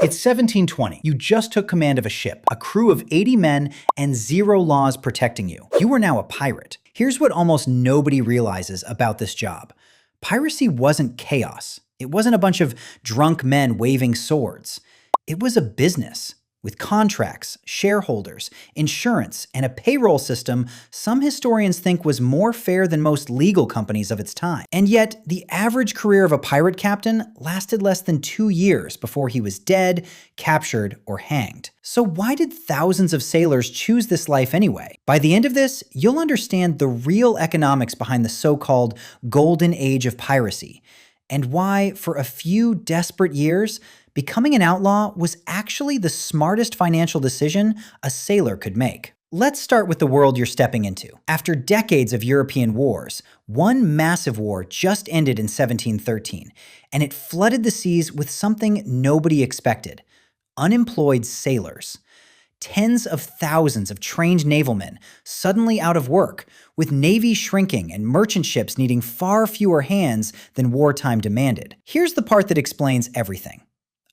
It's 1720. You just took command of a ship, a crew of 80 men, and 0 laws protecting you. You are now a pirate. Here's what almost nobody realizes about this job. Piracy wasn't chaos. It wasn't a bunch of drunk men waving swords. It was a business. With contracts, shareholders, insurance, and a payroll system some historians think was more fair than most legal companies of its time. And yet, the average career of a pirate captain lasted less than 2 years before he was dead, captured, or hanged. So why did thousands of sailors choose this life anyway? By the end of this, you'll understand the real economics behind the so-called Golden Age of Piracy, and why, for a few desperate years, becoming an outlaw was actually the smartest financial decision a sailor could make. Let's start with the world you're stepping into. After decades of European wars, one massive war just ended in 1713, and it flooded the seas with something nobody expected: unemployed sailors. Tens of thousands of trained navalmen suddenly out of work, with navies shrinking and merchant ships needing far fewer hands than wartime demanded. Here's the part that explains everything.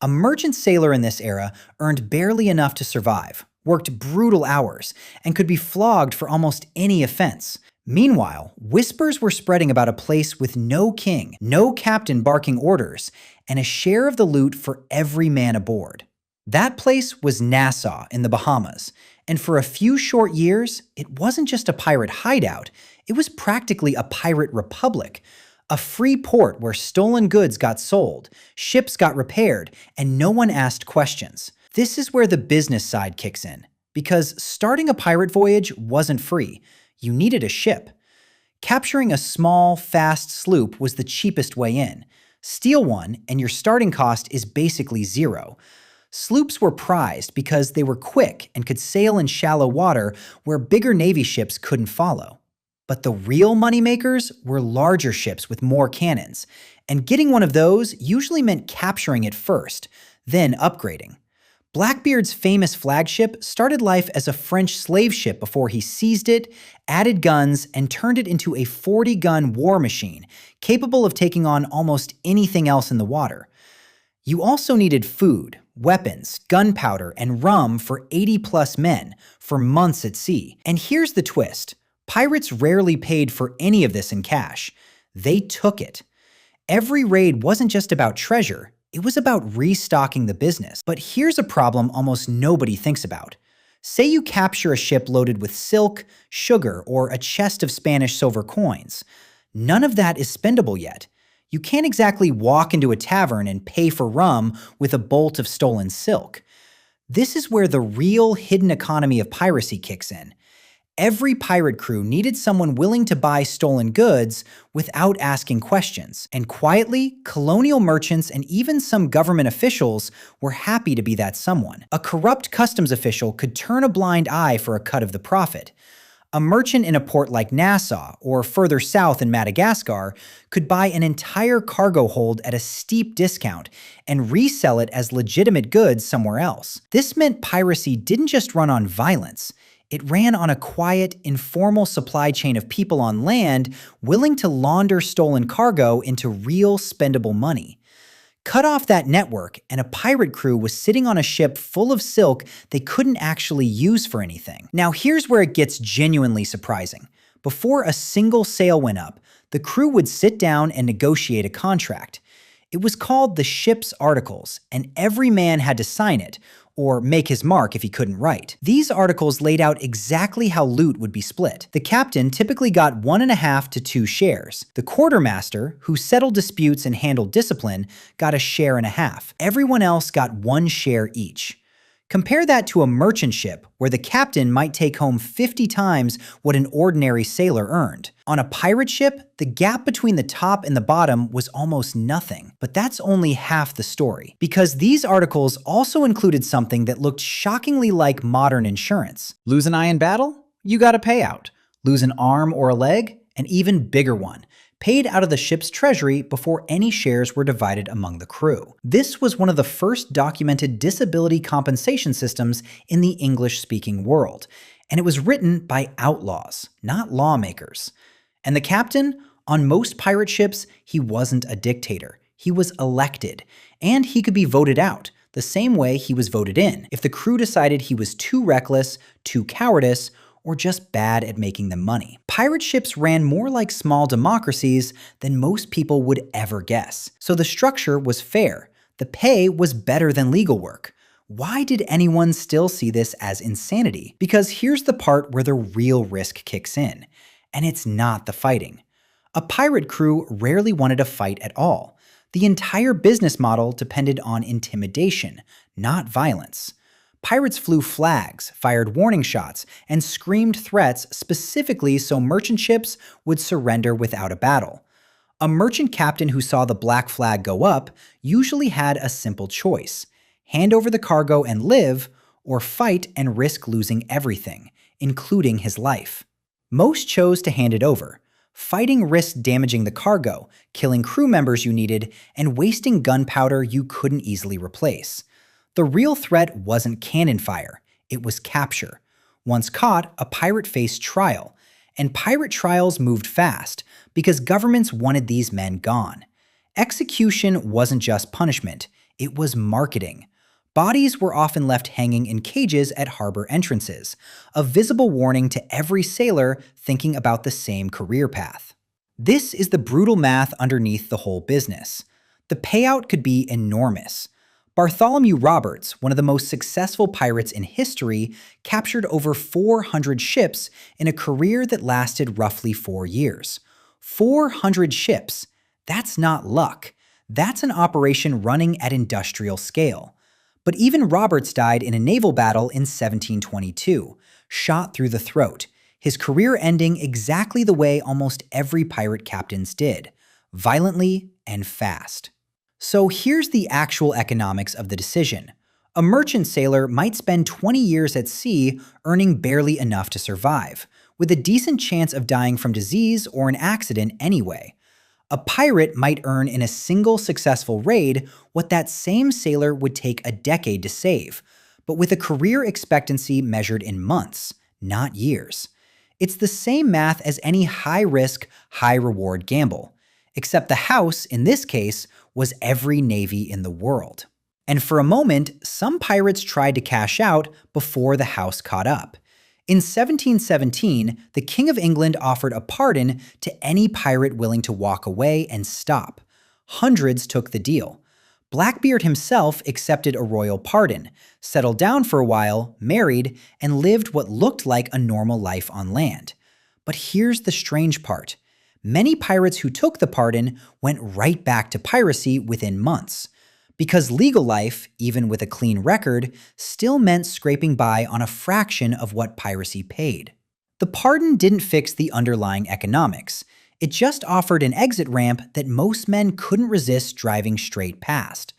A merchant sailor in this era earned barely enough to survive, worked brutal hours, and could be flogged for almost any offense. Meanwhile, whispers were spreading about a place with no king, no captain barking orders, and a share of the loot for every man aboard. That place was Nassau in the Bahamas, and for a few short years, it wasn't just a pirate hideout, it was practically a pirate republic. A free port where stolen goods got sold, ships got repaired, and no one asked questions. This is where the business side kicks in, because starting a pirate voyage wasn't free. You needed a ship. Capturing a small, fast sloop was the cheapest way in. Steal one, and your starting cost is basically 0. Sloops were prized because they were quick and could sail in shallow water where bigger Navy ships couldn't follow. But the real moneymakers were larger ships with more cannons, and getting one of those usually meant capturing it first, then upgrading. Blackbeard's famous flagship started life as a French slave ship before he seized it, added guns, and turned it into a 40-gun war machine, capable of taking on almost anything else in the water. You also needed food, weapons, gunpowder, and rum for 80-plus men for months at sea. And here's the twist. Pirates rarely paid for any of this in cash. They took it. Every raid wasn't just about treasure, it was about restocking the business. But here's a problem almost nobody thinks about. Say you capture a ship loaded with silk, sugar, or a chest of Spanish silver coins. None of that is spendable yet. You can't exactly walk into a tavern and pay for rum with a bolt of stolen silk. This is where the real hidden economy of piracy kicks in. Every pirate crew needed someone willing to buy stolen goods without asking questions. And quietly, colonial merchants and even some government officials were happy to be that someone. A corrupt customs official could turn a blind eye for a cut of the profit. A merchant in a port like Nassau, or further south in Madagascar, could buy an entire cargo hold at a steep discount and resell it as legitimate goods somewhere else. This meant piracy didn't just run on violence. It ran on a quiet, informal supply chain of people on land willing to launder stolen cargo into real spendable money. Cut off that network, and a pirate crew was sitting on a ship full of silk they couldn't actually use for anything. Now here's where it gets genuinely surprising. Before a single sail went up, the crew would sit down and negotiate a contract. It was called the ship's articles, and every man had to sign it, or make his mark if he couldn't write. These articles laid out exactly how loot would be split. The captain typically got 1.5 to 2 shares. The quartermaster, who settled disputes and handled discipline, got 1.5 shares. Everyone else got 1 share each. Compare that to a merchant ship, where the captain might take home 50 times what an ordinary sailor earned. On a pirate ship, the gap between the top and the bottom was almost nothing. But that's only half the story, because these articles also included something that looked shockingly like modern insurance. Lose an eye in battle? You got a payout. Lose an arm or a leg? An even bigger one, paid out of the ship's treasury before any shares were divided among the crew. This was one of the first documented disability compensation systems in the English-speaking world, and it was written by outlaws, not lawmakers. And the captain? On most pirate ships, he wasn't a dictator. He was elected, and he could be voted out. the same way he was voted in if the crew decided he was too reckless, too cowardice, or just bad at making them money. Pirate ships ran more like small democracies than most people would ever guess. So the structure was fair. The pay was better than legal work. Why did anyone still see this as insanity? Because here's the part where the real risk kicks in, and it's not the fighting. A pirate crew rarely wanted to fight at all. The entire business model depended on intimidation, not violence. Pirates flew flags, fired warning shots, and screamed threats specifically so merchant ships would surrender without a battle. A merchant captain who saw the black flag go up usually had a simple choice: hand over the cargo and live, or fight and risk losing everything, including his life. Most chose to hand it over. Fighting risked damaging the cargo, killing crew members you needed, and wasting gunpowder you couldn't easily replace. The real threat wasn't cannon fire, it was capture. Once caught, a pirate faced trial, and pirate trials moved fast because governments wanted these men gone. Execution wasn't just punishment, it was marketing. Bodies were often left hanging in cages at harbor entrances, a visible warning to every sailor thinking about the same career path. This is the brutal math underneath the whole business. The payout could be enormous. Bartholomew Roberts, one of the most successful pirates in history, captured over 400 ships in a career that lasted roughly 4 years. 400 ships. That's not luck. That's an operation running at industrial scale. But even Roberts died in a naval battle in 1722, shot through the throat, his career ending exactly the way almost every pirate captain's did, violently and fast. So here's the actual economics of the decision. A merchant sailor might spend 20 years at sea earning barely enough to survive, with a decent chance of dying from disease or an accident anyway. A pirate might earn in a single successful raid what that same sailor would take a decade to save, but with a career expectancy measured in months, not years. It's the same math as any high-risk, high-reward gamble, except the house, in this case, was every navy in the world. And for a moment, some pirates tried to cash out before the house caught up. In 1717, the King of England offered a pardon to any pirate willing to walk away and stop. Hundreds took the deal. Blackbeard himself accepted a royal pardon, settled down for a while, married, and lived what looked like a normal life on land. But here's the strange part. Many pirates who took the pardon went right back to piracy within months. Because legal life, even with a clean record, still meant scraping by on a fraction of what piracy paid. The pardon didn't fix the underlying economics. It just offered an exit ramp that most men couldn't resist driving straight past.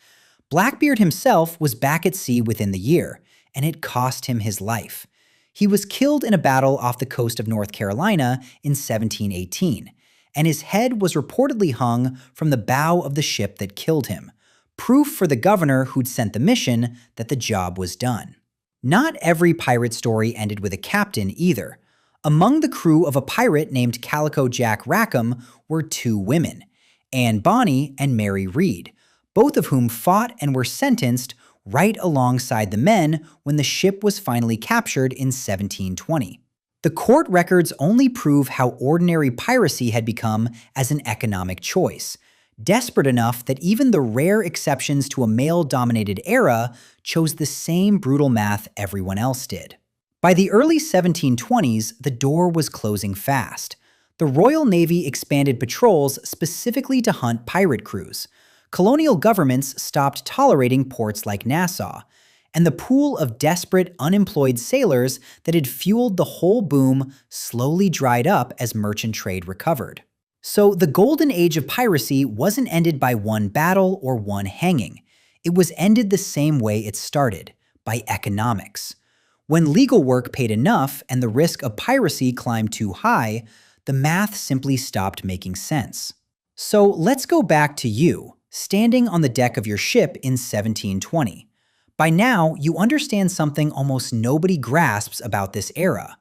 Blackbeard himself was back at sea within the year, and it cost him his life. He was killed in a battle off the coast of North Carolina in 1718, and his head was reportedly hung from the bow of the ship that killed him. Proof for the governor who'd sent the mission that the job was done. Not every pirate story ended with a captain either. Among the crew of a pirate named Calico Jack Rackham were 2 women, Anne Bonny and Mary Read, both of whom fought and were sentenced right alongside the men when the ship was finally captured in 1720. The court records only prove how ordinary piracy had become as an economic choice, desperate enough that even the rare exceptions to a male-dominated era chose the same brutal math everyone else did. By the early 1720s, the door was closing fast. The Royal Navy expanded patrols specifically to hunt pirate crews. Colonial governments stopped tolerating ports like Nassau, and the pool of desperate, unemployed sailors that had fueled the whole boom slowly dried up as merchant trade recovered. So the Golden Age of Piracy wasn't ended by one battle or one hanging. It was ended the same way it started, by economics. When legal work paid enough and the risk of piracy climbed too high, the math simply stopped making sense. So let's go back to you, standing on the deck of your ship in 1720. By now, you understand something almost nobody grasps about this era.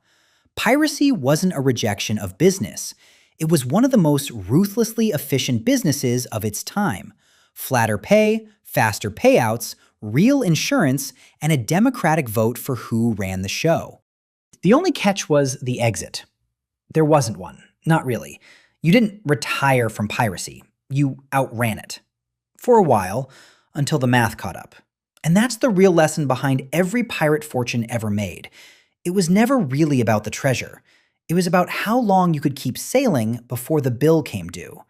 Piracy wasn't a rejection of business. It was one of the most ruthlessly efficient businesses of its time. Flatter pay, faster payouts, real insurance, and a democratic vote for who ran the show. The only catch was the exit. There wasn't one. Not really. You didn't retire from piracy. You outran it. For a while, until the math caught up. And that's the real lesson behind every pirate fortune ever made. It was never really about the treasure. It was about how long you could keep sailing before the bill came due.